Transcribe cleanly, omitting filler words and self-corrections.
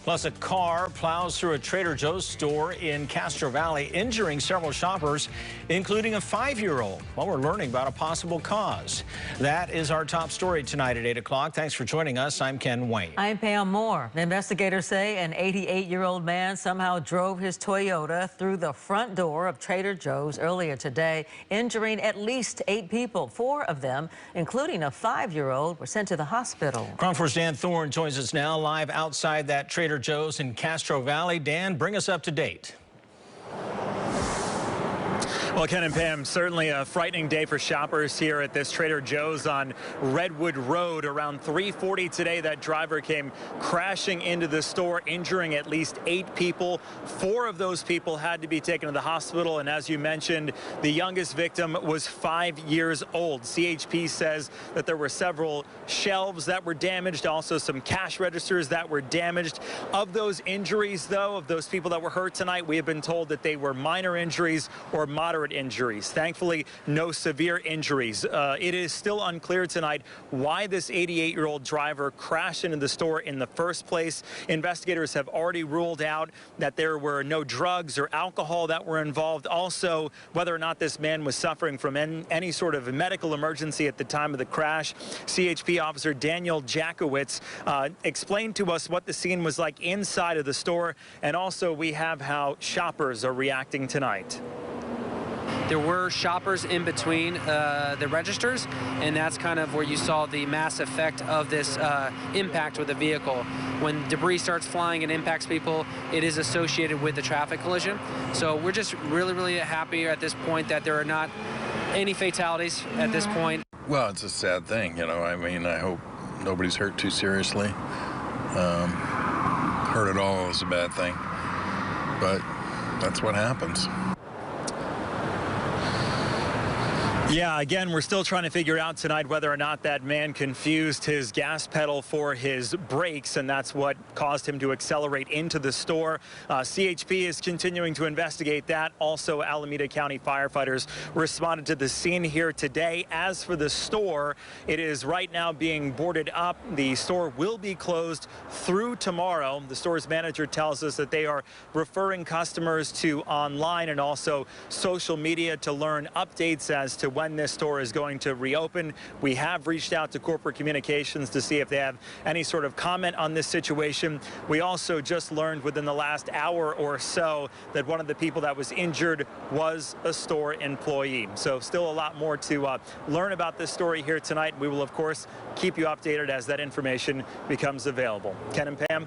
Plus, a car plows through a Trader Joe's store in Castro Valley, injuring several shoppers, including a 5-year-old. Well, we're learning about a possible cause. That is our top story tonight at 8 o'clock. Thanks for joining us. I'm Ken Wayne. I'm Pam Moore. Investigators say an 88-year-old man somehow drove his Toyota through the front door of Trader Joe's earlier today, injuring at least 8 people. 4 of them, including a 5-year-old, were sent to the hospital. KRON 4's Dan Thorn joins us now live outside that Trader Joe's in Castro Valley. Dan, bring us up to date. Well, Ken and Pam, certainly a frightening day for shoppers here at this Trader Joe's on Redwood Road. Around 3:40 today, that driver came crashing into the store, injuring at least 8 people. 4 of those people had to be taken to the hospital, and as you mentioned, the youngest victim was 5 years old. CHP says that there were several shelves that were damaged, also some cash registers that were damaged. Of those injuries, though, of those people that were hurt tonight, we have been told that they were minor injuries or moderate injuries. Thankfully, no severe injuries. It is still unclear tonight why this 88-year-old driver crashed into the store in the first place. Investigators have already ruled out that there were no drugs or alcohol that were involved. Also, whether or not this man was suffering from any sort of medical emergency at the time of the crash. CHP officer Daniel Jackowitz explained to us what the scene was like inside of the store, and also we have how shoppers are reacting tonight. There were shoppers in between the registers, and that's kind of where you saw the mass effect of this impact with the vehicle. When debris starts flying and impacts people, it is associated with the traffic collision. So we're just really happy at this point that there are not any fatalities at this point. Well, it's a sad thing, you know. I mean, I hope nobody's hurt too seriously. Hurt at all is a bad thing, but that's what happens. Yeah, again, we're still trying to figure out tonight whether or not that man confused his gas pedal for his brakes, and that's what caused him to accelerate into the store. CHP is continuing to investigate that. Also, Alameda County firefighters responded to the scene here today. As for the store, it is right now being boarded up. The store will be closed through tomorrow. The store's manager tells us that they are referring customers to online and also social media to learn updates as to when this store is going to reopen. We have reached out to corporate communications to see if they have any sort of comment on this situation. We also just learned within the last hour or so that one of the people that was injured was a store employee. So still a lot more to learn about this story here tonight. We will, of course, keep you updated as that information becomes available. Ken and Pam.